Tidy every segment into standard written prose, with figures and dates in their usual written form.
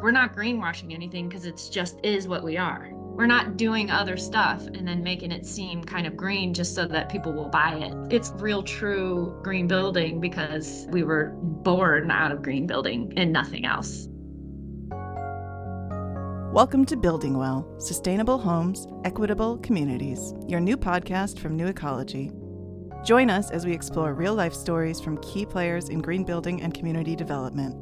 We're not greenwashing anything because it's just is what we are. We're not doing other stuff and then making it seem kind of green just so that people will buy it. It's real true green building because we were born out of green building and nothing else. Welcome to Building Well, Sustainable Homes, Equitable Communities, your new podcast from New Ecology. Join us as we explore real-life stories from key players in green building and community development.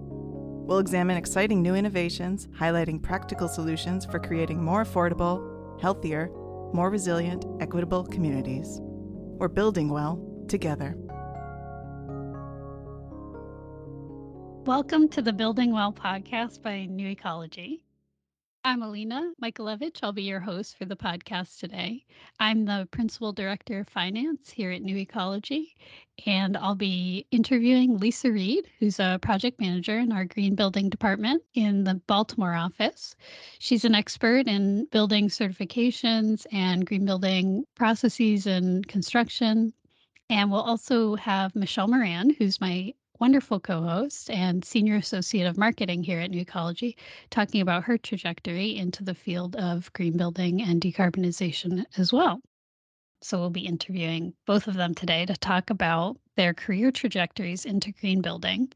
We'll examine exciting new innovations, highlighting practical solutions for creating more affordable, healthier, more resilient, equitable communities. We're building well together. Welcome to the Building Well podcast by New Ecology. I'm Alina Michaelevich. I'll be your host for the podcast today. I'm the Principal Director of Finance here at New Ecology, and I'll be interviewing Lisa Reed, who's a project manager in our Green Building Department in the Baltimore office. She's an expert in building certifications and green building processes and construction. And we'll also have Michelle Moran, who's my wonderful co-host and Senior Associate of Marketing here at New Ecology, talking about her trajectory into the field of green building and decarbonization as well. So we'll be interviewing both of them today to talk about their career trajectories into green building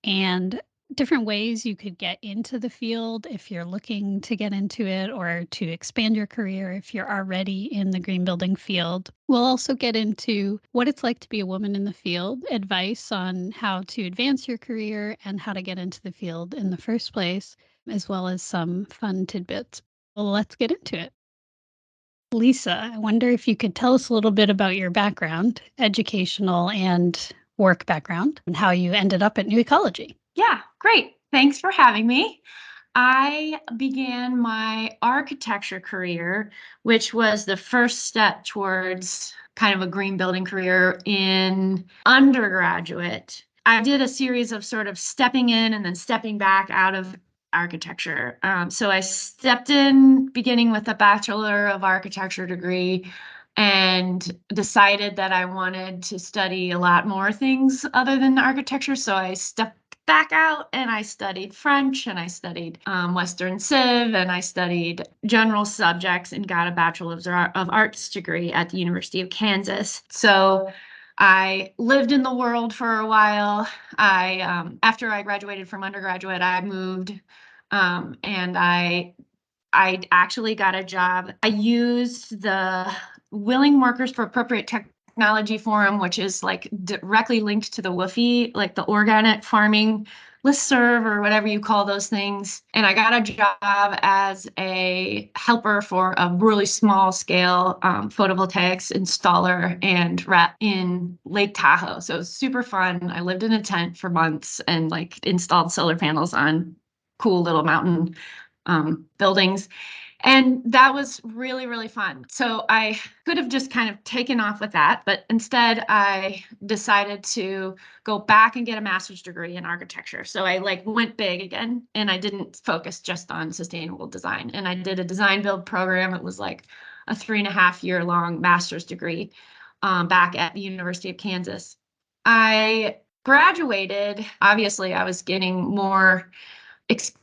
and different ways you could get into the field if you're looking to get into it or to expand your career if you're already in the green building field. We'll also get into what it's like to be a woman in the field, advice on how to advance your career and how to get into the field in the first place, as well as some fun tidbits. Well, let's get into it. Lisa, I wonder if you could tell us a little bit about your background, educational and work background, and how you ended up at New Ecology. Yeah, great. Thanks for having me. I began my architecture career, which was the first step towards kind of a green building career in undergraduate. I did a series of sort of stepping in and then stepping back out of architecture. So I stepped in beginning with a Bachelor of Architecture degree and decided that I wanted to study a lot more things other than architecture. So I stepped back out and I studied French and I studied Western Civ and I studied general subjects and got a Bachelor of Arts degree at the University of Kansas. So I lived in the world for a while. After I graduated from undergraduate, I moved and I actually got a job. I used the Willing Workers for Appropriate Technology Forum, which is like directly linked to the WFI, like the organic farming listserv or whatever you call those things. And I got a job as a helper for a really small scale photovoltaics installer and rep in Lake Tahoe. So it was super fun. I lived in a tent for months and like installed solar panels on cool little mountain buildings. And that was really, really fun. So I could have just kind of taken off with that, but instead I decided to go back and get a master's degree in architecture. So I like went big again and I didn't focus just on sustainable design. And I did a design build program. It was like a 3.5-year long master's degree back at the University of Kansas. I graduated. Obviously, I was getting more experience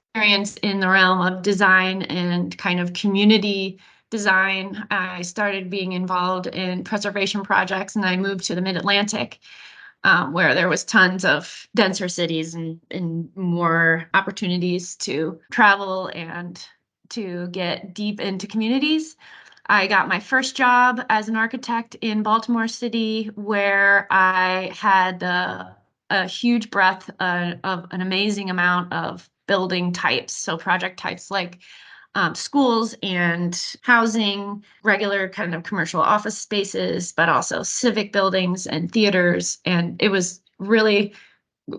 in the realm of design and kind of community design. I started being involved in preservation projects and I moved to the Mid-Atlantic where there was tons of denser cities and more opportunities to travel and to get deep into communities. I got my first job as an architect in Baltimore City where I had a huge breadth of an amazing amount of building types, so project types like schools and housing, regular kind of commercial office spaces, but also civic buildings and theaters. And it was really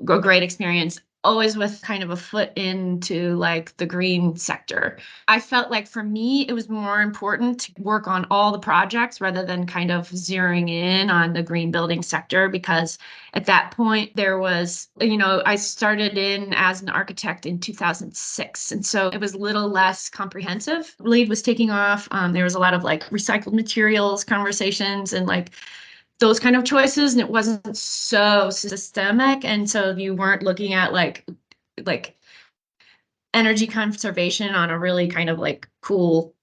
a great experience, always with kind of a foot into like the green sector. I felt like for me, it was more important to work on all the projects rather than kind of zeroing in on the green building sector, because at that point there was, I started in as an architect in 2006. And so it was a little less comprehensive. LEED was taking off. There was a lot of like recycled materials conversations and like those kind of choices, and it wasn't so systemic, and so you weren't looking at like energy conservation on a really kind of like cool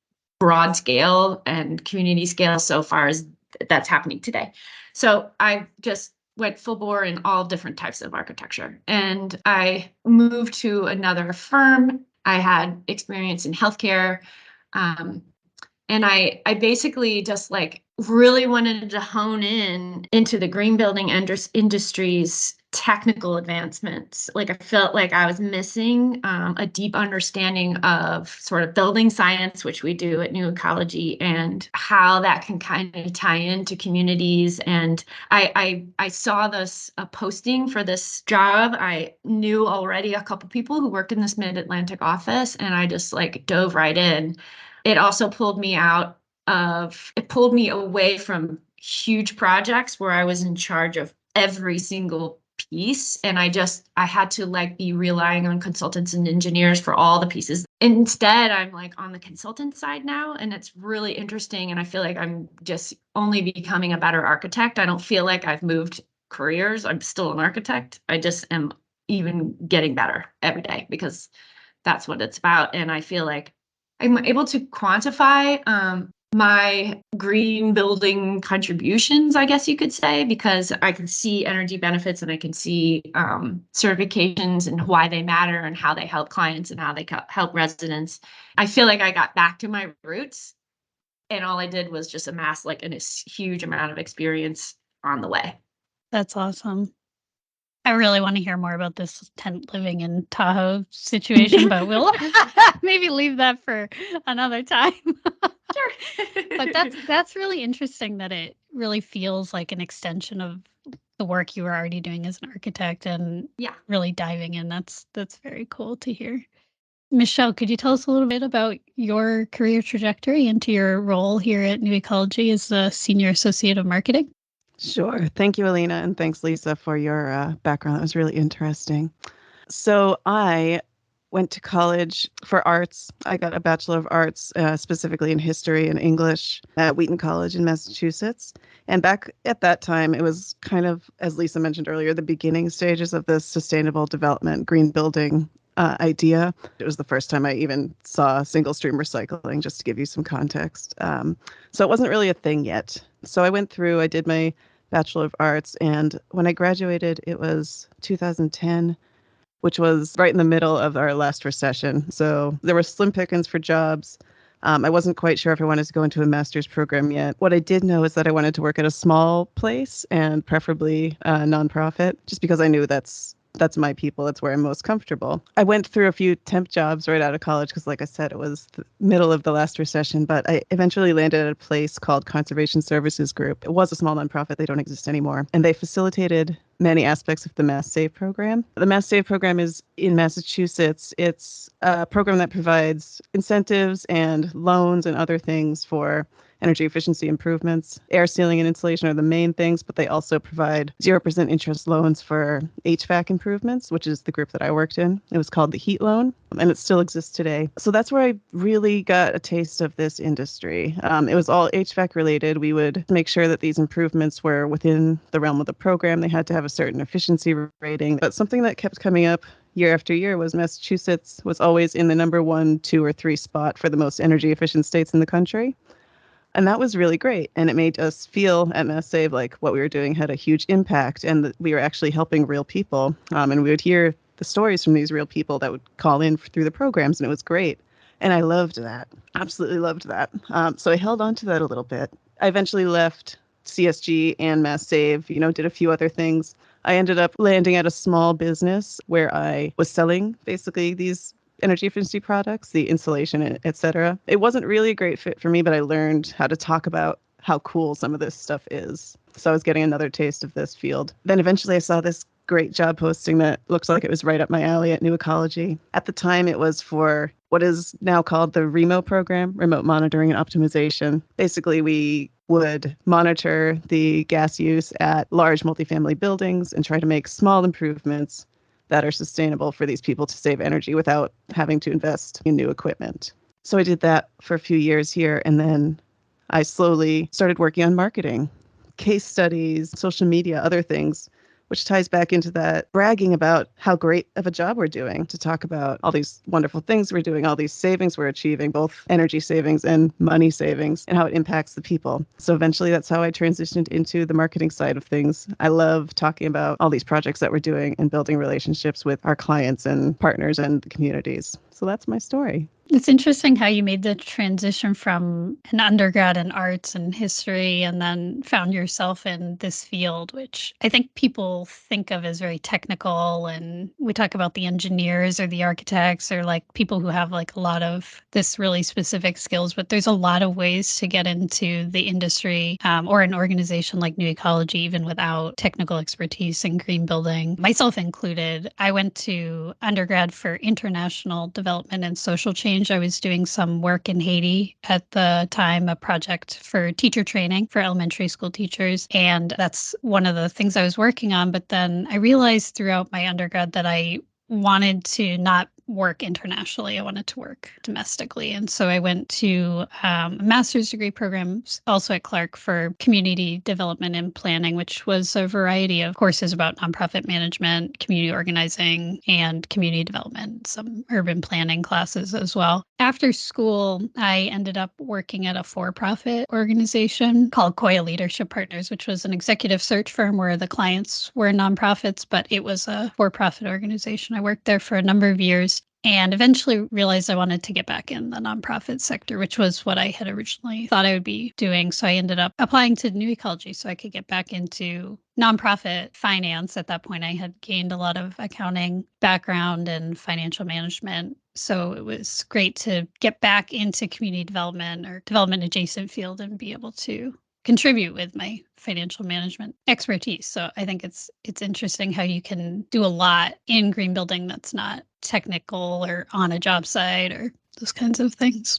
broad scale and community scale so far as that's happening today. So I just went full bore in all different types of architecture. And I moved to another firm. I had experience in healthcare. Um, and I basically just like really wanted to hone in into the green building industry's technical advancements. Like I felt like I was missing a deep understanding of sort of building science, which we do at New Ecology, and how that can kind of tie into communities. And I saw this a posting for this job. I knew already a couple people who worked in this Mid-Atlantic office, and I just like dove right in. It also it pulled me away from huge projects where I was in charge of every single piece. And I had to like be relying on consultants and engineers for all the pieces. Instead, I'm like on the consultant side now, and it's really interesting. And I feel like I'm just only becoming a better architect. I don't feel like I've moved careers. I'm still an architect. I just am even getting better every day because that's what it's about. And I feel like I'm able to quantify my green building contributions, I guess you could say, because I can see energy benefits and I can see certifications and why they matter and how they help clients and how they help residents. I feel like I got back to my roots, and all I did was just amass like a huge amount of experience on the way. That's awesome. I really want to hear more about this tent living in Tahoe situation, but we'll maybe leave that for another time. Sure. But that's really interesting that it really feels like an extension of the work you were already doing as an architect and Yeah. really diving in. That's very cool to hear. Michelle, could you tell us a little bit about your career trajectory into your role here at New Ecology as the Senior Associate of Marketing? Sure. Thank you, Alina, and thanks, Lisa, for your background. That was really interesting. So I went to college for arts. I got a Bachelor of Arts, specifically in history and English at Wheaton College in Massachusetts. And back at that time, it was kind of, as Lisa mentioned earlier, the beginning stages of the sustainable development, green building idea. It was the first time I even saw single stream recycling, just to give you some context. So it wasn't really a thing yet. So I did my Bachelor of Arts, and when I graduated, it was 2010, which was right in the middle of our last recession. So there were slim pickings for jobs. I wasn't quite sure if I wanted to go into a master's program yet. What I did know is that I wanted to work at a small place and preferably a nonprofit, just because I knew that's my people. That's where I'm most comfortable. I went through a few temp jobs right out of college because, like I said, it was the middle of the last recession, but I eventually landed at a place called Conservation Services Group. It was a small nonprofit. They don't exist anymore. And they facilitated many aspects of the Mass Save program. The Mass Save program is in Massachusetts. It's a program that provides incentives and loans and other things for energy efficiency improvements. Air sealing and insulation are the main things, but they also provide 0% interest loans for HVAC improvements, which is the group that I worked in. It was called the Heat Loan, and it still exists today. So that's where I really got a taste of this industry. It was all HVAC related. We would make sure that these improvements were within the realm of the program. They had to have a certain efficiency rating. But something that kept coming up year after year was Massachusetts was always in the number 1, 2, or 3 spot for the most energy efficient states in the country. And that was really great. And it made us feel at Mass Save like what we were doing had a huge impact and that we were actually helping real people. And we would hear the stories from these real people that would call in through the programs, and it was great. And I loved that. Absolutely loved that. So I held on to that a little bit. I eventually left CSG and Mass Save, did a few other things. I ended up landing at a small business where I was selling basically these energy efficiency products, the insulation, et cetera. It wasn't really a great fit for me, but I learned how to talk about how cool some of this stuff is. So I was getting another taste of this field. Then eventually I saw this great job posting that looks like it was right up my alley at New Ecology. At the time, it was for what is now called the REMO program, Remote Monitoring and Optimization. Basically, we would monitor the gas use at large multifamily buildings and try to make small improvements that are sustainable for these people to save energy without having to invest in new equipment. So I did that for a few years here, and then I slowly started working on marketing, case studies, social media, other things which ties back into that bragging about how great of a job we're doing, to talk about all these wonderful things we're doing, all these savings we're achieving, both energy savings and money savings, and how it impacts the people. So eventually that's how I transitioned into the marketing side of things. I love talking about all these projects that we're doing and building relationships with our clients and partners and the communities. So that's my story. It's interesting how you made the transition from an undergrad in arts and history and then found yourself in this field, which I think people think of as very technical. And we talk about the engineers or the architects or like people who have like a lot of this really specific skills, but there's a lot of ways to get into the industry or an organization like New Ecology, even without technical expertise in green building, myself included. I went to undergrad for international development and social change. I was doing some work in Haiti at the time, a project for teacher training for elementary school teachers. And that's one of the things I was working on. But then I realized throughout my undergrad that I wanted to not work internationally. I wanted to work domestically. And so I went to a master's degree program also at Clark for community development and planning, which was a variety of courses about nonprofit management, community organizing, and community development, some urban planning classes as well. After school, I ended up working at a for-profit organization called Koya Leadership Partners, which was an executive search firm where the clients were nonprofits, but it was a for-profit organization. I worked there for a number of years and eventually realized I wanted to get back in the nonprofit sector, which was what I had originally thought I would be doing. So I ended up applying to New Ecology so I could get back into nonprofit finance. At that point, I had gained a lot of accounting background and financial management. So it was great to get back into community development or development adjacent field and be able to contribute with my financial management expertise. So I think it's interesting how you can do a lot in green building that's not technical or on a job site or those kinds of things.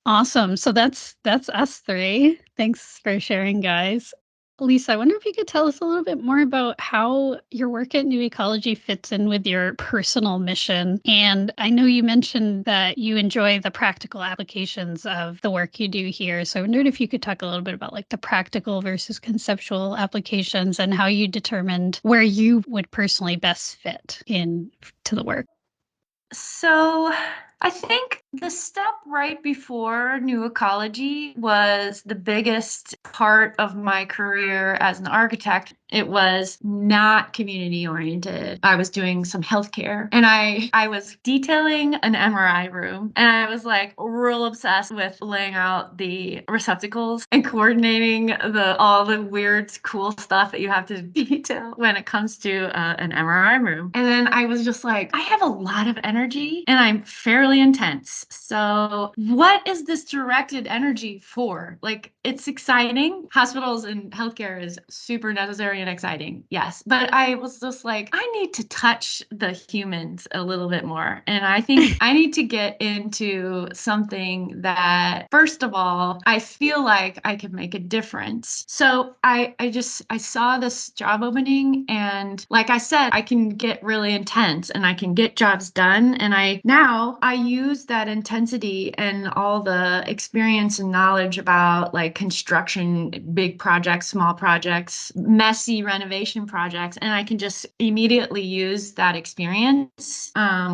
Awesome. So that's us three. Thanks for sharing, guys. Lisa, I wonder if you could tell us a little bit more about how your work at New Ecology fits in with your personal mission. And I know you mentioned that you enjoy the practical applications of the work you do here. So I wondered if you could talk a little bit about like the practical versus conceptual applications and how you determined where you would personally best fit in to the work. So I think the step right before New Ecology was the biggest part of my career as an architect. It was not community oriented. I was doing some healthcare and I was detailing an MRI room and I was like real obsessed with laying out the receptacles and coordinating all the weird, cool stuff that you have to detail when it comes to an MRI room. And then I was just like, I have a lot of energy and I'm fairly intense. So what is this directed energy for? Like, it's exciting. Hospitals and healthcare is super necessary and exciting. Yes. But I was just like, I need to touch the humans a little bit more. And I think I need to get into something that, first of all, I feel like I can make a difference. So I saw this job opening and like I said, I can get really intense and I can get jobs done. And I use that intensity and all the experience and knowledge about like construction, big projects, small projects, messy renovation projects. And I can just immediately use that experience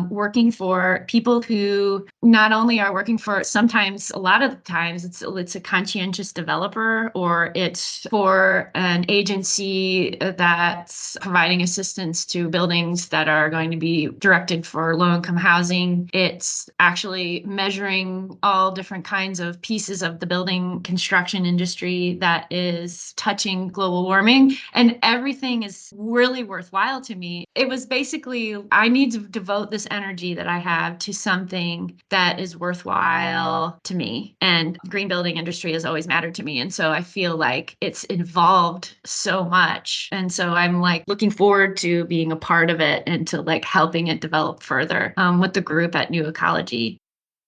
working for people who not only are working for, sometimes a lot of the times it's a conscientious developer or it's for an agency that's providing assistance to buildings that are going to be directed for low-income housing. It's actually measuring all different kinds of pieces of the building construction industry that is touching global warming. And everything is really worthwhile to me. It was basically, I need to devote this energy that I have to something that is worthwhile to me. And green building industry has always mattered to me. And so I feel like it's involved so much. And so I'm like looking forward to being a part of it and to like helping it develop further with the group at New Ecology.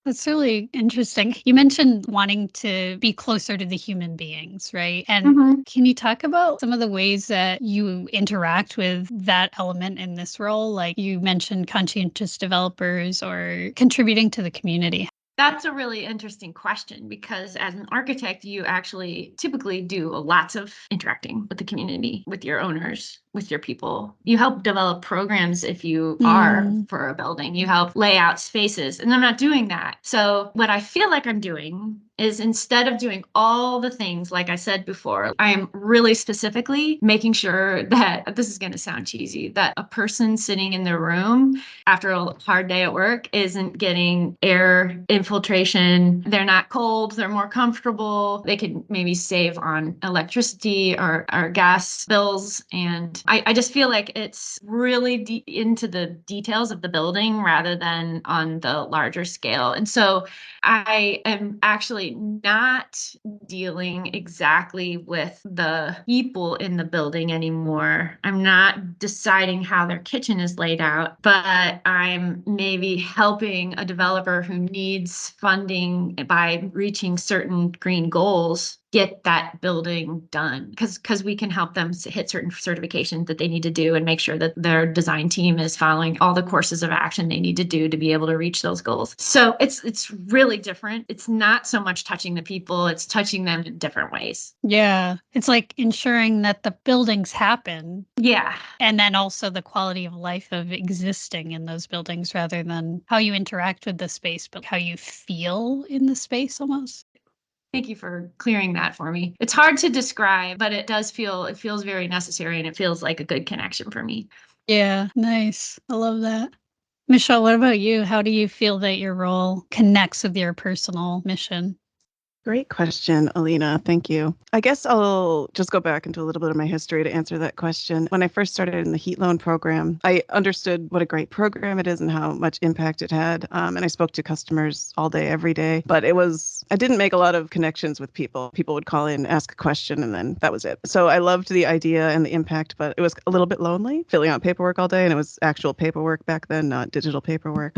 That's really interesting. You mentioned wanting to be closer to the human beings, right? And can you talk about some of the ways that you interact with that element in this role? Like you mentioned conscientious developers or contributing to the community. That's a really interesting question because as an architect, you actually typically do lots of interacting with the community, with your owners, with your people. You help develop programs if you are Mm. for a building. You help lay out spaces, and I'm not doing that. So what I feel like I'm doing is instead of doing all the things, like I said before, I am really specifically making sure that this is going to sound cheesy, that a person sitting in their room after a hard day at work isn't getting air infiltration. They're not cold. They're more comfortable. They could maybe save on electricity or gas bills. And I just feel like it's really into the details of the building rather than on the larger scale. And so I am actually not dealing exactly with the people in the building anymore. I'm not deciding how their kitchen is laid out, but I'm maybe helping a developer who needs funding by reaching certain green goals get that building done because we can help them hit certain certifications that they need to do and make sure that their design team is following all the courses of action they need to do to be able to reach those goals. So it's really different. It's not so much touching the people, it's touching them in different ways. Yeah. It's like ensuring that the buildings happen. Yeah. And then also the quality of life of existing in those buildings rather than how you interact with the space, but how you feel in the space almost. Thank you for clearing that for me. It's hard to describe, but it feels very necessary and it feels like a good connection for me. Yeah, nice. I love that. Michelle, what about you? How do you feel that your role connects with your personal mission? Great question, Alina. Thank you. I guess I'll just go back into a little bit of my history to answer that question. When I first started in the heat loan program, I understood what a great program it is and how much impact it had. And I spoke to customers all day, every day. But I didn't make a lot of connections with people. People would call in, ask a question, and then that was it. So I loved the idea and the impact, but it was a little bit lonely filling out paperwork all day. And it was actual paperwork back then, not digital paperwork.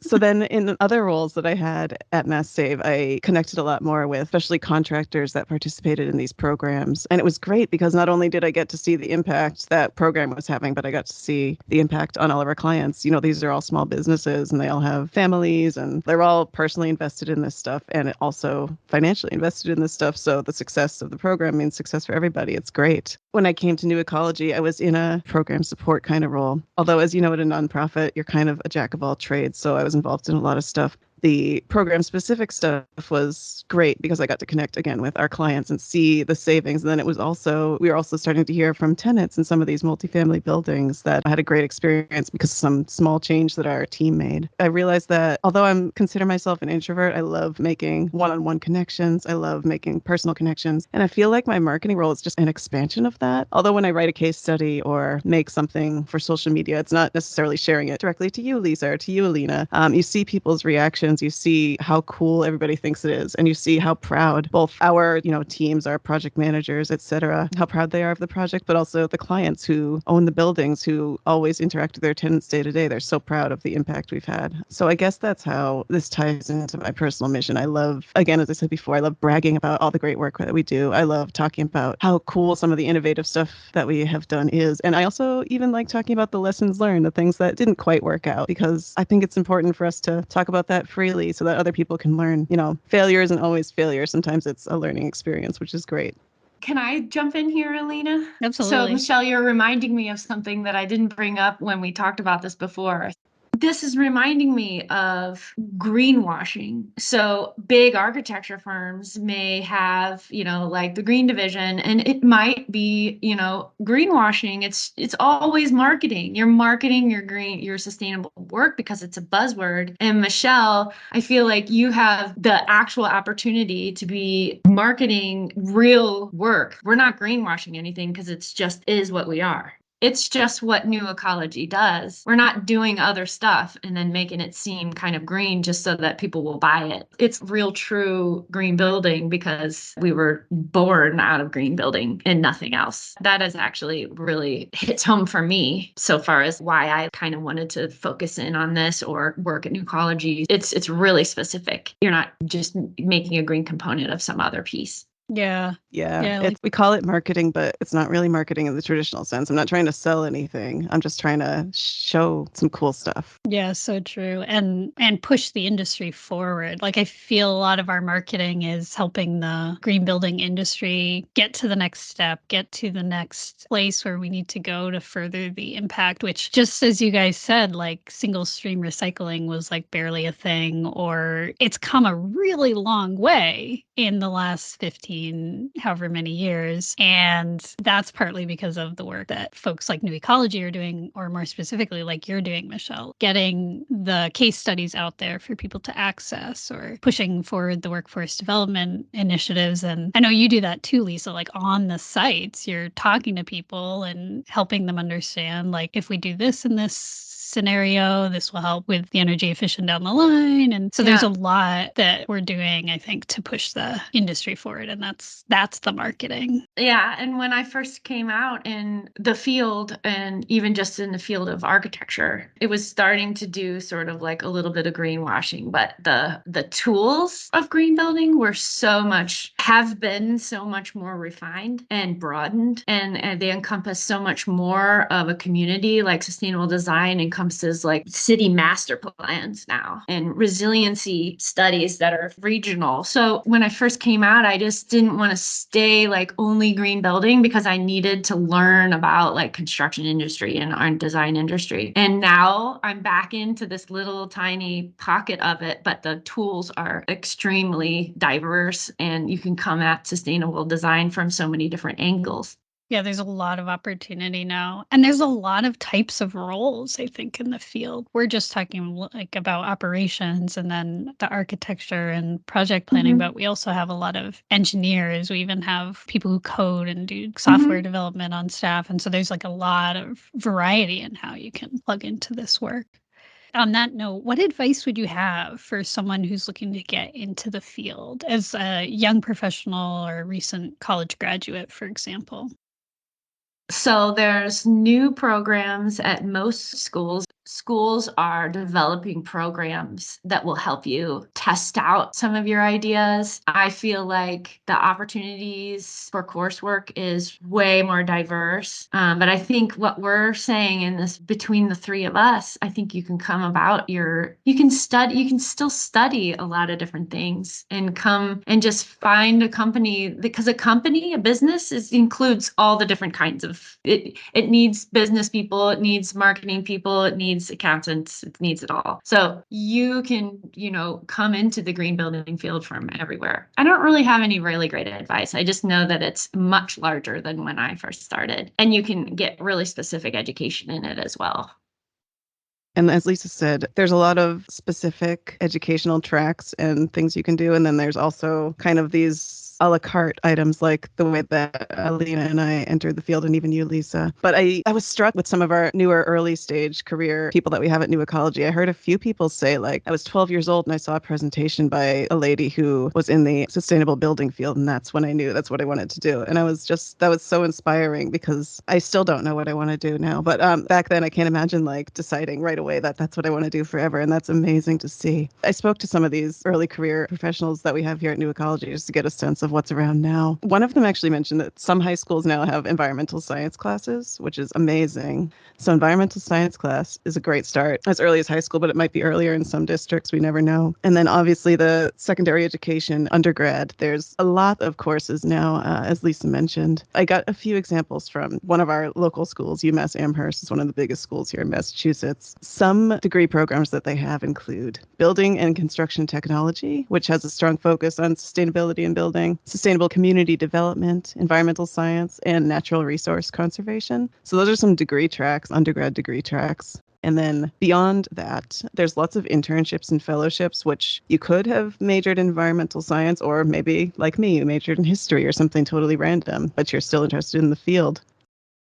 So then in other roles that I had at Mass Save, I connected a lot more with especially contractors that participated in these programs. And it was great because not only did I get to see the impact that program was having, but I got to see the impact on all of our clients. You know, these are all small businesses and they all have families and they're all personally invested in this stuff and also financially invested in this stuff. So the success of the program means success for everybody. It's great. When I came to New Ecology, I was in a program support kind of role. Although, as you know, at a nonprofit, you're kind of a jack of all trades. So I was involved in a lot of stuff. The program specific stuff was great because I got to connect again with our clients and see the savings. And then we were also starting to hear from tenants in some of these multifamily buildings that had a great experience because of some small change that our team made. I realized that although consider myself an introvert, I love making one-on-one connections. I love making personal connections. And I feel like my marketing role is just an expansion of that. Although when I write a case study or make something for social media, it's not necessarily sharing it directly to you, Lisa, or to you, Alina. You see people's reactions. You see how cool everybody thinks it is, and you see how proud both our, teams, our project managers, etc., how proud they are of the project, but also the clients who own the buildings, who always interact with their tenants day to day. They're so proud of the impact we've had. So I guess that's how this ties into my personal mission. I love, again, as I said before, I love bragging about all the great work that we do. I love talking about how cool some of the innovative stuff that we have done is. And I also even like talking about the lessons learned, the things that didn't quite work out, because I think it's important for us to talk about that freely so that other people can learn. Failure isn't always failure. Sometimes it's a learning experience, which is great. Can I jump in here, Alina? So, Absolutely. Michelle, you're reminding me of something that I didn't bring up when we talked about this before. This is reminding me of greenwashing. So big architecture firms may have, like the green division, and it might be, greenwashing. It's always marketing. You're marketing your green, your sustainable work because it's a buzzword. And Michelle, I feel like you have the actual opportunity to be marketing real work. We're not greenwashing anything because it's just is what we are. It's just what New Ecology does. We're not doing other stuff and then making it seem kind of green just so that people will buy it. It's real, true green building because we were born out of green building and nothing else. That has actually really hits home for me so far as why I kind of wanted to focus in on this or work at New Ecology. It's really specific. You're not just making a green component of some other piece. Yeah. Yeah, Yeah. Like, we call it marketing, but it's not really marketing in the traditional sense. I'm not trying to sell anything. I'm just trying to show some cool stuff. yeah, so true. And push the industry forward. Like I feel a lot of our marketing is helping the green building industry get to the next step, get to the next place where we need to go to further the impact, which just as you guys said, like single stream recycling was like barely a thing, or it's come a really long way in the last 15 however many years. And that's partly because of the work that folks like New Ecology are doing, or more specifically like you're doing, Michelle, getting the case studies out there for people to access, or pushing forward the workforce development initiatives. And I know you do that too, Lisa, like on the sites, you're talking to people and helping them understand, like, if we do this in this scenario, this will help with the energy efficient down the line. And so there's a Yeah. lot that we're doing, I think, to push the industry forward. And that's the marketing. Yeah, and when I first came out in the field, and even just in the field of architecture, it was starting to do sort of like a little bit of greenwashing, but the tools of green building have been so much more refined and broadened, and they encompass so much more of a community. Like sustainable design encompasses like city master plans now and resiliency studies that are regional. So when I first came out, I just didn't want to stay like only green building, because I needed to learn about like construction industry and art design industry. And now I'm back into this little tiny pocket of it, but the tools are extremely diverse, and you can come at sustainable design from so many different angles. Yeah, there's a lot of opportunity now. And there's a lot of types of roles, I think, in the field. We're just talking like about operations and then the architecture and project planning, Mhm. but we also have a lot of engineers. We even have people who code and do software Mhm. development on staff. And so there's like a lot of variety in how you can plug into this work. On that note, what advice would you have for someone who's looking to get into the field as a young professional or recent college graduate, for example? So there's new programs at most schools. Schools are developing programs that will help you test out some of your ideas. I feel like the opportunities for coursework is way more diverse. But I think what we're saying in this, between the three of us, I think you can come about you can still study a lot of different things and come and just find a company, because a business includes all the different kinds of it. It needs business people, it needs marketing people, it needs accountants, it needs it all. So you can, come into the green building field from everywhere. I don't really have any really great advice. I just know that it's much larger than when I first started, and you can get really specific education in it as well. And as Lisa said, there's a lot of specific educational tracks and things you can do. And then there's also kind of these a la carte items, like the way that Alina and I entered the field, and even you, Lisa. But I was struck with some of our newer early stage career people that we have at New Ecology. I heard a few people say, like, I was 12 years old and I saw a presentation by a lady who was in the sustainable building field. And that's when I knew that's what I wanted to do. And that was so inspiring, because I still don't know what I want to do now. But back then, I can't imagine like deciding right away that that's what I want to do forever. And that's amazing to see. I spoke to some of these early career professionals that we have here at New Ecology just to get a sense of what's around now. One of them actually mentioned that some high schools now have environmental science classes, which is amazing. So environmental science class is a great start as early as high school, but it might be earlier in some districts. We never know. And then obviously the secondary education undergrad, there's a lot of courses now, as Lisa mentioned. I got a few examples from one of our local schools. UMass Amherst is one of the biggest schools here in Massachusetts. Some degree programs that they have include building and construction technology, which has a strong focus on sustainability in building, sustainable community development, environmental science, and natural resource conservation. So those are some degree tracks, undergrad degree tracks. And then beyond that, there's lots of internships and fellowships, which you could have majored in environmental science, or maybe like me, you majored in history or something totally random, but you're still interested in the field.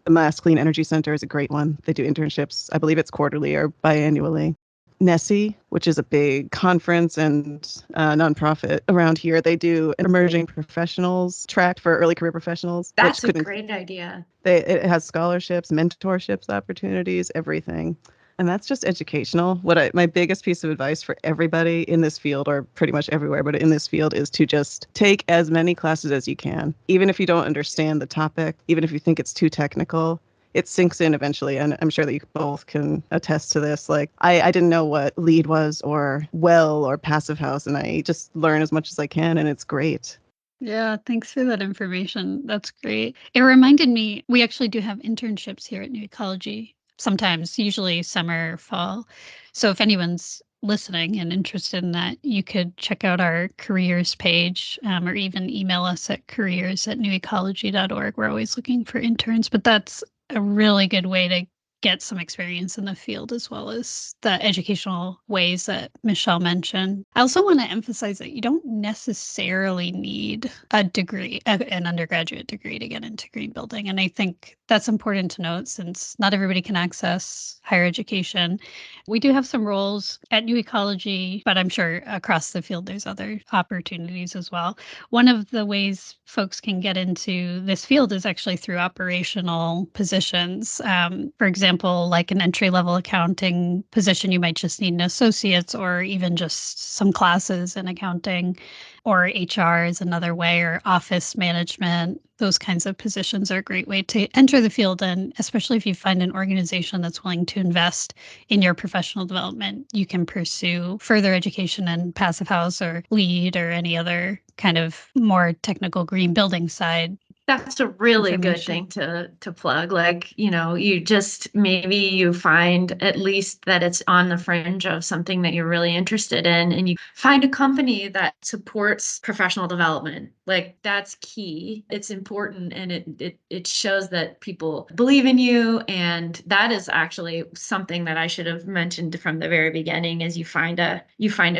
The Mass Clean Energy Center is a great one. They do internships. I believe it's quarterly or biannually. NESI, which is a big conference and nonprofit around here, they do an emerging professionals track for early career professionals, which That's a could include, great idea. it has scholarships, mentorships, opportunities, everything. And that's just educational. My biggest piece of advice for everybody in this field, or pretty much everywhere, but in this field, is to just take as many classes as you can. Even if you don't understand the topic, even if you think it's too technical, it sinks in eventually. And I'm sure that you both can attest to this. Like, I didn't know what lead was or well or passive house, and I just learn as much as I can, and it's great. Yeah, thanks for that information. That's great. It reminded me, we actually do have internships here at New Ecology, sometimes, usually summer, fall. So if anyone's listening and interested in that, you could check out our careers page, or even email us at careers@newecology.org. We're always looking for interns, but that's a really good way to get some experience in the field as well as the educational ways that Michelle mentioned. I also want to emphasize that you don't necessarily need a degree, an undergraduate degree to get into green building. And I think that's important to note since not everybody can access higher education. We do have some roles at New Ecology, but I'm sure across the field there's other opportunities as well. One of the ways folks can get into this field is actually through operational positions. For example, like an entry level accounting position, you might just need an associate's or even just some classes in accounting, or HR is another way, or office management. Those kinds of positions are a great way to enter the field. And especially if you find an organization that's willing to invest in your professional development, you can pursue further education in passive house or lead or any other kind of more technical green building side. That's a really good thing to plug. Like, you just maybe you find at least that it's on the fringe of something that you're really interested in, and you find a company that supports professional development. Like, that's key. It's important, and it shows that people believe in you. And that is actually something that I should have mentioned from the very beginning, is you find a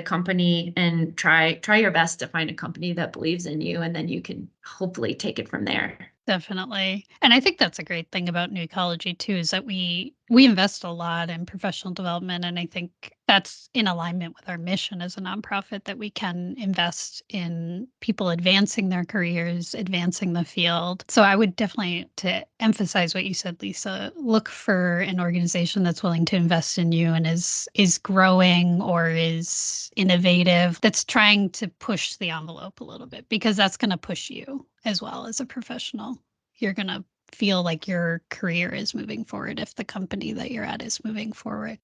company and try your best to find a company that believes in you, and then you can hopefully take it from there. Definitely. And I think that's a great thing about New Ecology too, is that we invest a lot in professional development. And I think that's in alignment with our mission as a nonprofit, that we can invest in people advancing their careers, advancing the field. So I would definitely, to emphasize what you said, Lisa, look for an organization that's willing to invest in you and is growing or is innovative, that's trying to push the envelope a little bit, because that's going to push you as well as a professional. You're going to feel like your career is moving forward if the company that you're at is moving forward.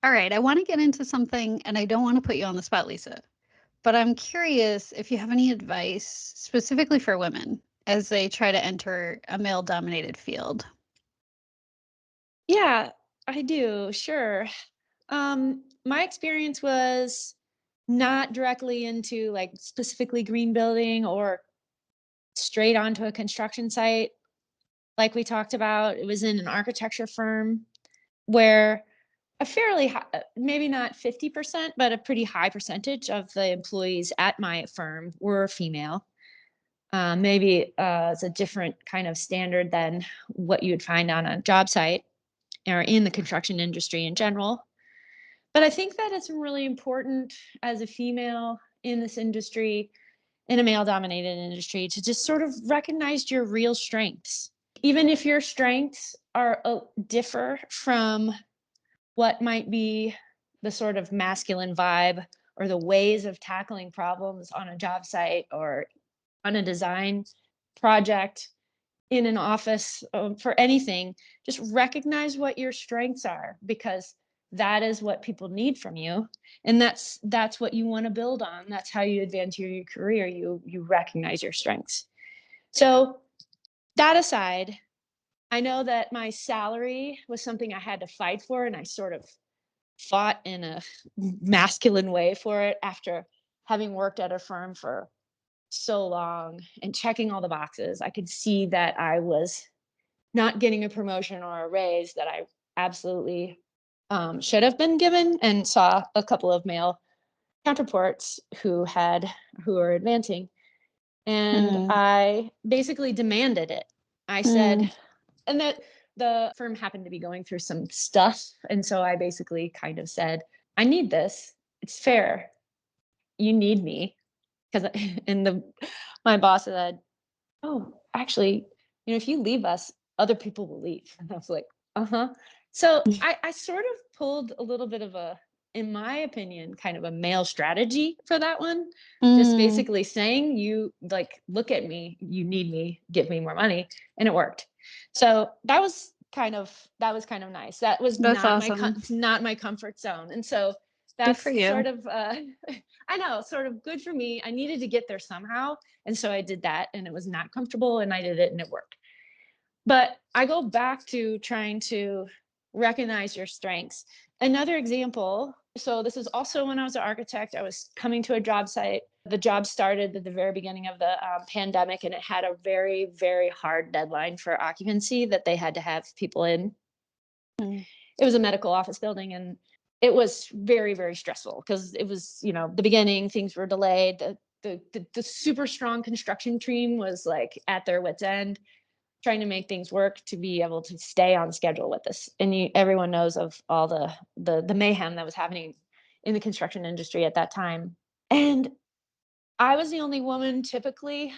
All right, I want to get into something, and I don't want to put you on the spot, Lisa, but I'm curious if you have any advice specifically for women as they try to enter a male-dominated field. Yeah, I do. Sure. My experience was not directly into like specifically green building or straight onto a construction site. Like we talked about, it was in an architecture firm where a fairly high, maybe not 50%, but a pretty high percentage of the employees at my firm were female. Maybe it's a different kind of standard than what you would find on a job site or in the construction industry in general. But I think that it's really important as a female in this industry, in a male dominated industry, to just sort of recognize your real strengths. Even if your strengths are differ from what might be the sort of masculine vibe or the ways of tackling problems on a job site or on a design project, in an office, for anything, just recognize what your strengths are, because that is what people need from you, and that's what you want to build on. That's how you advance your career. You recognize your strengths. So that aside, I know that my salary was something I had to fight for, and I sort of fought in a masculine way for it after having worked at a firm for so long and checking all the boxes. I could see that I was not getting a promotion or a raise that I absolutely should have been given, and saw a couple of male counterparts who were advancing. And I basically demanded it. I said, and that the firm happened to be going through some stuff. And so I basically kind of said, I need this. It's fair. You need me. Because, and my boss said, oh, actually, if you leave us, other people will leave. And I was like, uh-huh. So I sort of pulled a little bit of a, in my opinion, kind of a male strategy for that one. Just basically saying, you like, look at me, you need me, give me more money. And it worked. So that was kind of nice. That was That's not awesome. not my comfort zone. And so Good for that's you. sort of I know, sort of good for me. I needed to get there somehow. And so I did that, and it was not comfortable, and I did it and it worked. But I go back to trying to recognize your strengths. Another example, so this is also when I was an architect. I was coming to a job site. The job started at the very beginning of the pandemic, and it had a very, very hard deadline for occupancy that they had to have people in. Mm. It was a medical office building, and it was very, very stressful because it was, the beginning, things were delayed. The super strong construction team was like at their wits' end, trying to make things work to be able to stay on schedule with this. And everyone knows of all the mayhem that was happening in the construction industry at that time. And I was the only woman typically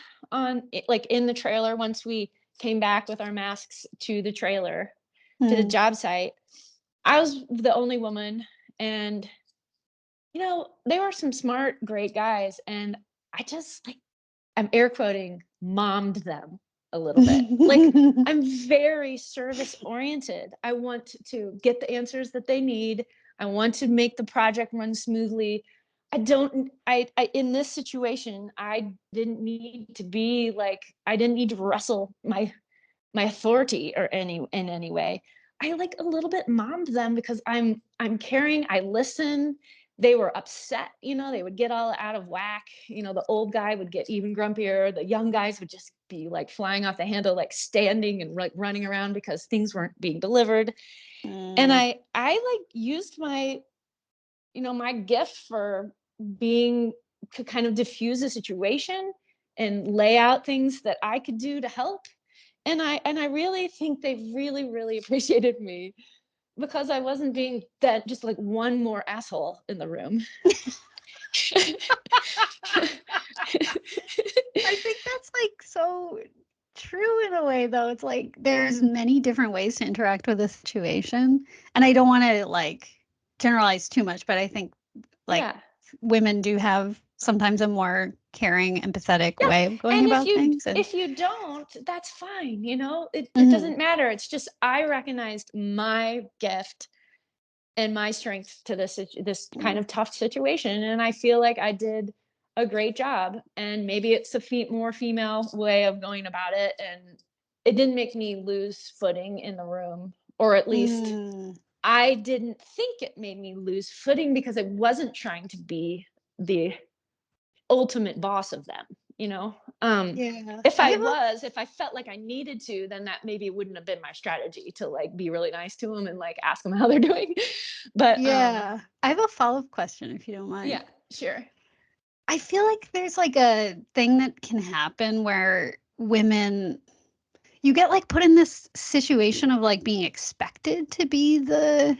like in the trailer once we came back with our masks to the trailer, to the job site. I was the only woman, and there were some smart, great guys, and I just like, I'm air quoting, mommed them a little bit. Like, I'm very service oriented. I want to get the answers that they need. I want to make the project run smoothly. I in this situation, I didn't need to be like, I didn't need to wrestle my authority or in any way. I like a little bit mommed them because I'm caring, I listen. They were upset, they would get all out of whack. The old guy would get even grumpier. The young guys would just be like flying off the handle, like standing and like running around because things weren't being delivered. And I like used my gift for being, to kind of diffuse the situation and lay out things that I could do to help. And I really think they really, really appreciated me because I wasn't being that just like one more asshole in the room. I think that's like so true in a way, though. It's like there's many different ways to interact with a situation. And I don't want to like generalize too much, but I think like Yeah. women do have sometimes a more caring, empathetic Yeah. way of going And about things. And if you don't, that's fine. It Mhm. doesn't matter. It's just I recognized my gift and my strength to this kind Yeah. of tough situation, and I feel like I did a great job. And maybe it's a more female way of going about it, and it didn't make me lose footing in the room, or at least Mm. I didn't think it made me lose footing because I wasn't trying to be the ultimate boss of them, you know? Yeah. If I I have a was, if I felt like I needed to, then that maybe wouldn't have been my strategy to like be really nice to them and like ask them how they're doing. But yeah. I have a follow-up question if you don't yeah, mind. sure. I feel like there's like a thing that can happen where women you get like put in this situation of like being expected to be the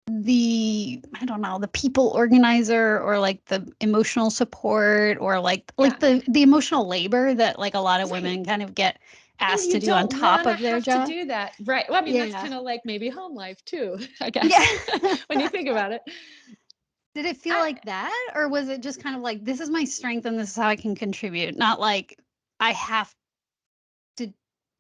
I don't know, the people organizer or like the emotional support or like Yeah. the emotional labor that like a lot of Right. women kind of get And asked to you do on don't top want to of their have to job. do that. Right. Well, I mean, that's Yeah. kind of like maybe home life too, I Yeah. guess, when you think about it. Did it feel I, like that or was it just kind of like this is my strength and this is how I can contribute? Not like I have to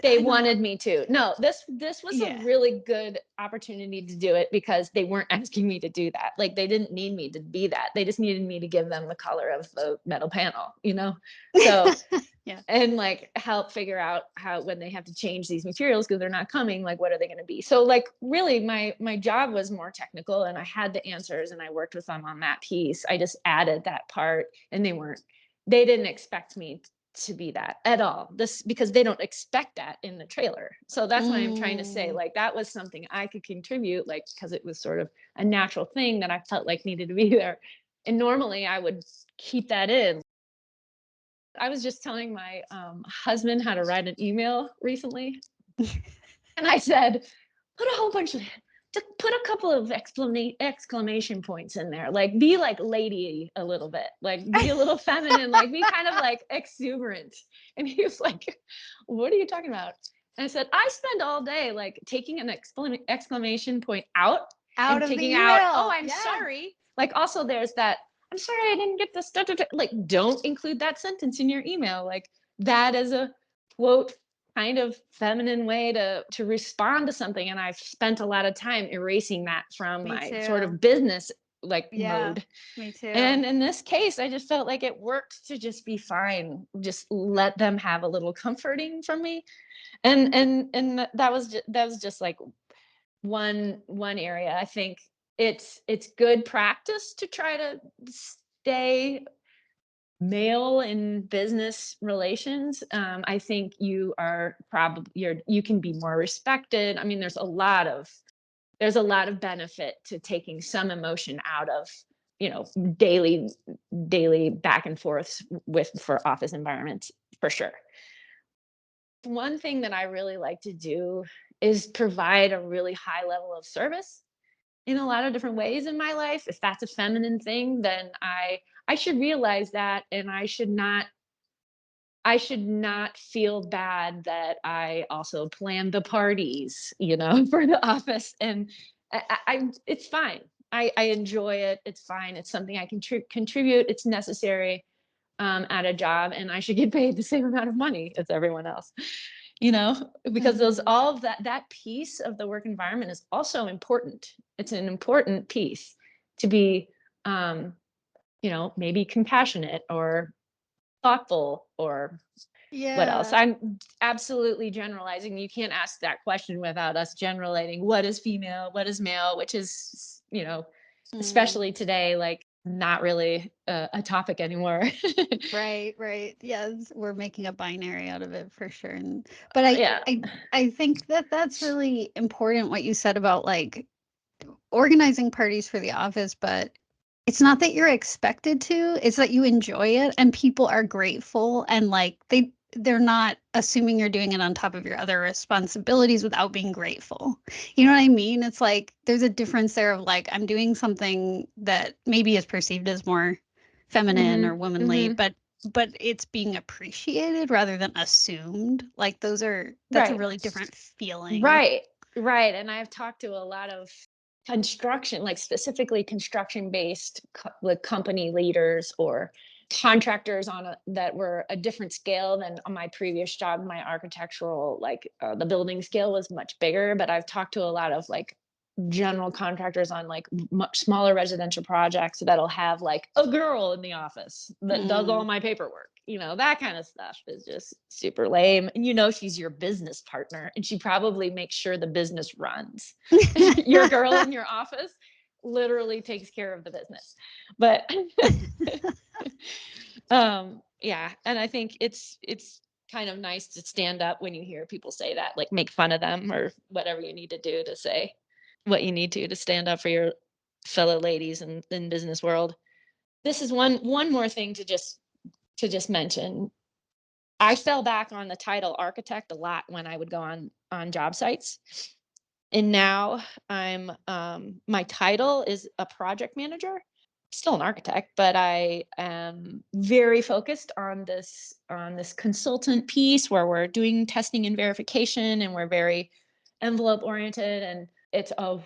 They I don't know. wanted me to. No, this was a Yeah. really good opportunity to do it because they weren't asking me to do that. Like they didn't need me to be that. They just needed me to give them the color of the metal panel, you know? So, Yeah. and like help figure out how, when they have to change these materials because they're not coming, like what are they going to be? So like really my job was more technical, and I had the answers and I worked with them on that piece. I just added that part, and they didn't expect me to be that at all, this because they don't expect that in the trailer. So that's why I'm trying to say, Mm. like, that was something I could contribute, like, because it was sort of a natural thing that I felt like needed to be there. And normally I would keep that in. I was just telling my husband how to write an email recently, and I said, put a whole bunch of, just put a couple of exclamation points in there. Like, be like lady a little bit, like be a little feminine, like be kind of like exuberant. And he was like, what are you talking about? I said, I spend all day like taking an exclamation point out Out and of the taking out, oh, email. I'm Yeah. sorry. Like also there's that, I'm sorry I didn't get this. Like, don't include that sentence in your email. Like that is a quote kind of feminine way to respond to something. And I've spent a lot of time erasing that from Me my sort too. of business like Yeah. mode. Me too. And in this case, I just felt like it worked to just be fine. Just let them have a little comforting from me. And that was just like one area. I think it's good practice to try to stay male in business relations. I think you are probably you can be more respected. I mean, there's a lot of benefit to taking some emotion out of, you know, daily back and forths with for office environments for sure. One thing that I really like to do is provide a really high level of service in a lot of different ways in my life. If that's a feminine thing, then I should realize that, and I should not feel bad that I also plan the parties, you know, for the office. And it's fine. I enjoy it. It's fine. It's something I can contribute. It's necessary at a job, and I should get paid the same amount of money as everyone else, you know, because those Mhm. all of that piece of the work environment is also important. It's an important piece to be, you know, maybe compassionate or thoughtful or what else? Yeah. I'm absolutely generalizing. You can't ask that question without us generalizing what is female, what is male, which is, you know, Mm. especially today, like not really a topic anymore. Right, right. Yes, we're making a binary out of it for sure. But I, Yeah. I, I think that that's really important what you said about like organizing parties for the office, but it's not that you're expected to, it's that you enjoy it and people are grateful and like they're not assuming you're doing it on top of your other responsibilities without being grateful. You know what I mean? It's like there's a difference there of like I'm doing something that maybe is perceived as more feminine Hmm. or womanly, Hmm. but it's being appreciated rather than assumed. Like that's a Right. really different feeling. Right. Right. And I've talked to a lot of construction, like specifically construction based like company leaders or contractors on that were a different scale than on my previous job. My architectural, like the building scale was much bigger, but I've talked to a lot of like general contractors on like much smaller residential projects that'll have like a girl in the office that does all Mm. my paperwork. You know, that kind of stuff is just super lame. And you know, she's your business partner and she probably makes sure the business runs. Your girl in your office literally takes care of the business. But yeah, and I think it's kind of nice to stand up when you hear people say that, like make fun of them or whatever you need to do to say what you need to stand up for your fellow ladies in business world. This is one more thing to just mention. I fell back on the title architect a lot when I would go on job sites. And now I'm my title is a project manager, still an architect, but I am very focused on this consultant piece where we're doing testing and verification and we're very envelope oriented, and it's a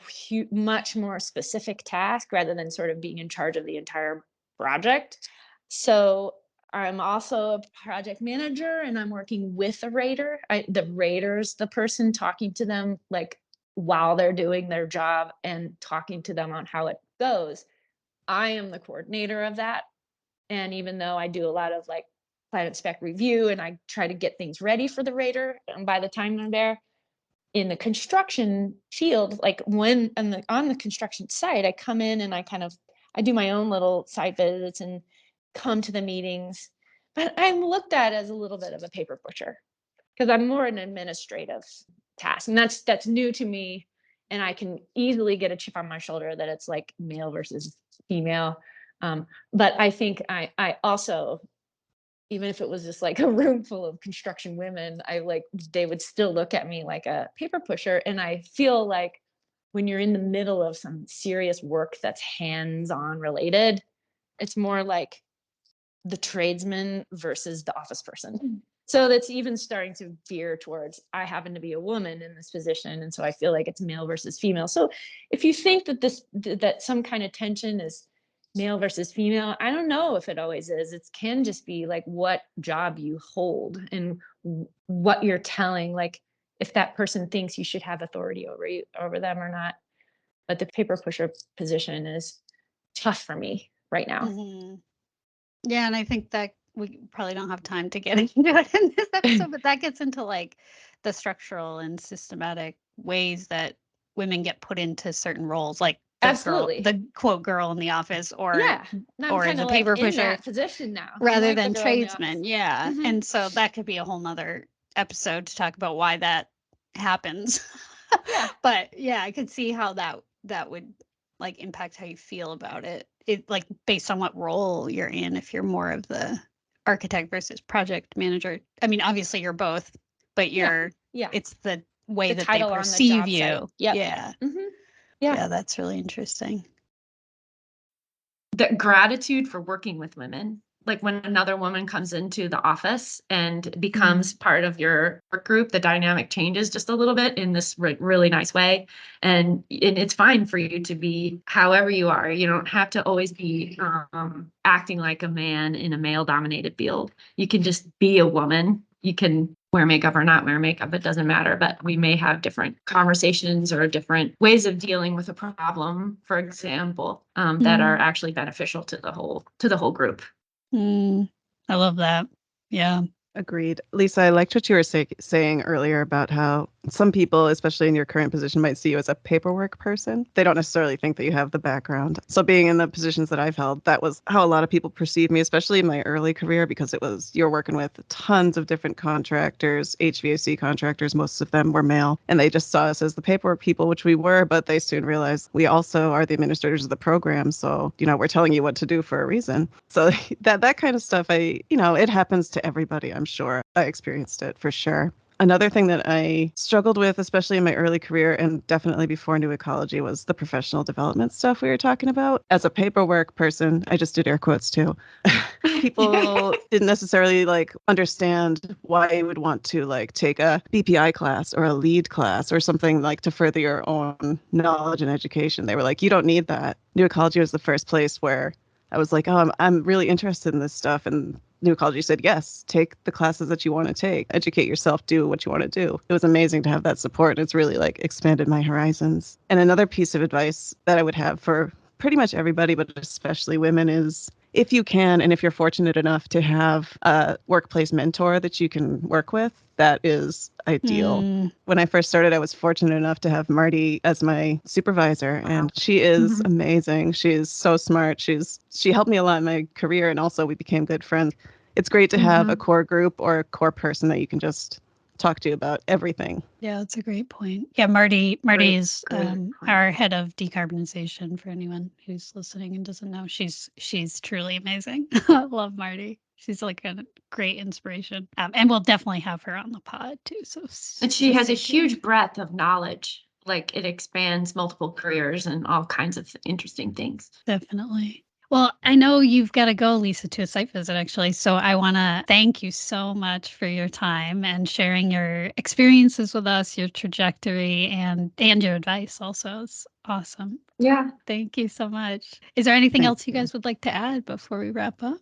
much more specific task rather than sort of being in charge of the entire project. So I'm also a project manager and I'm working with a rater. The rater's the person talking to them like while they're doing their job and talking to them on how it goes. I am the coordinator of that. And even though I do a lot of like plan spec review and I try to get things ready for the rater, and by the time they're there, in the construction field, like when on the construction site, I come in and I do my own little site visits and come to the meetings. But I'm looked at as a little bit of a paper pusher because I'm more an administrative task. And that's new to me. And I can easily get a chip on my shoulder that it's like male versus female. But I think I also, even if it was just like a room full of construction women, I like they would still look at me like a paper pusher. And I feel like when you're in the middle of some serious work that's hands-on related, it's more like the tradesman versus the office person. So that's even starting to veer towards, I happen to be a woman in this position, and so I feel like it's male versus female. So if you think that that some kind of tension is male versus female, I don't know if it always is. It can just be like what job you hold and what you're telling, like if that person thinks you should have authority over them or not. But the paper pusher position is tough for me right now. Hmm. Yeah, and I think that we probably don't have time to get into it in this episode, but that gets into like the structural and systematic ways that women get put into certain roles, like Absolutely. the quote girl in the office, Yeah. And I'm or kind the of like paper in pusher, that position now. I'm rather like the than girl in the office. tradesmen. Yeah. Hmm. And so that could be a whole nother episode to talk about why that happens. Yeah. But yeah, I could see how that would like impact how you feel about it. It like based on what role you're in, if you're more of the architect versus project manager. I mean, obviously you're both, but Yeah. Yeah. it's the way The that they title on the perceive job site. you. Yep. Yeah. Hmm. Yeah. Yeah, that's really interesting. The gratitude for working with women. Like when another woman comes into the office and becomes part of your work group, the dynamic changes just a little bit in this really nice way. And it's fine for you to be however you are. You don't have to always be acting like a man in a male dominated field. You can just be a woman. You can wear makeup or not wear makeup, it doesn't matter. But we may have different conversations or different ways of dealing with a problem, for example, that are actually beneficial to the whole group. I love that. Yeah. Agreed. Lisa, I liked what you were saying earlier about how some people, especially in your current position, might see you as a paperwork person. They don't necessarily think that you have the background. So being in the positions that I've held, that was how a lot of people perceive me, especially in my early career, because it was you're working with tons of different contractors, HVAC contractors, most of them were male, and they just saw us as the paperwork people, which we were, but they soon realized we also are the administrators of the program. So, we're telling you what to do for a reason. So that kind of stuff, it happens to everybody. I'm sure I experienced it for sure. Another thing that I struggled with, especially in my early career and definitely before New Ecology, was the professional development stuff we were talking about. As a paperwork person, I just did air quotes too. People didn't necessarily understand why you would want to take a BPI class or a lead class or something to further your own knowledge and education. They were like, you don't need that. New Ecology was the first place where I was like, oh, I'm really interested in this stuff. And New Ecology said, yes, take the classes that you want to take, educate yourself, do what you want to do. It was amazing to have that support. It's really expanded my horizons. And another piece of advice that I would have for pretty much everybody, but especially women, is if you can, and if you're fortunate enough to have a workplace mentor that you can work with, that is ideal. When I first started, I was fortunate enough to have Marty as my supervisor, and she is amazing. She's so smart. She helped me a lot in my career, and also we became good friends. It's great to have a core group or a core person that you can just talk to about everything. Yeah, that's a great point. Yeah, Marty is Great our head of decarbonization for anyone who's listening and doesn't know. She's truly amazing. I love Marty. She's like a great inspiration. And we'll definitely have her on the pod too. So And she has a stay tuned. huge breadth of knowledge. Like it expands multiple careers and all kinds of interesting things. Definitely. Well, I know you've got to go, Lisa, to a site visit, actually. So I want to thank you so much for your time and sharing your experiences with us, your trajectory, and your advice also. It's awesome. Yeah. Thank you so much. Is there anything Thank else you you. guys would like to add before we wrap up?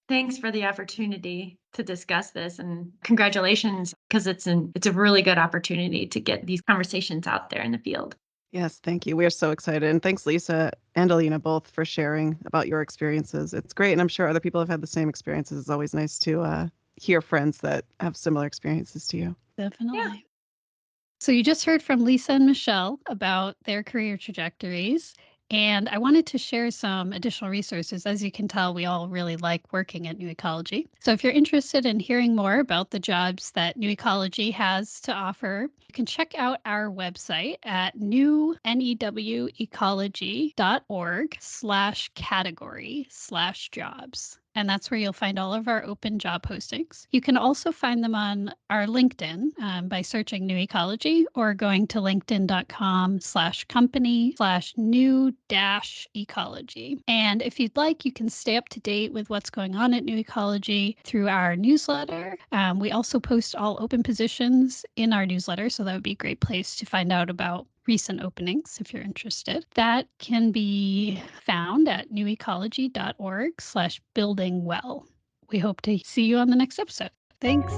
Thanks for the opportunity to discuss this and congratulations because it's a really good opportunity to get these conversations out there in the field. Yes, thank you. We're so excited. And thanks, Lisa and Alina, both for sharing about your experiences. It's great. And I'm sure other people have had the same experiences. It's always nice to hear friends that have similar experiences to you. Definitely. Yeah. So you just heard from Lisa and Michelle about their career trajectories. And I wanted to share some additional resources. As you can tell, we all really like working at New Ecology. So if you're interested in hearing more about the jobs that New Ecology has to offer, you can check out our website at newecology.org/category/jobs. and that's where you'll find all of our open job postings. You can also find them on our LinkedIn by searching New Ecology or going to linkedin.com/company/new-ecology. And if you'd like, you can stay up to date with what's going on at New Ecology through our newsletter. We also post all open positions in our newsletter, so that would be a great place to find out about recent openings if you're interested. That can be found at newecology.org/buildingwell. We hope to see you on the next episode. Thanks.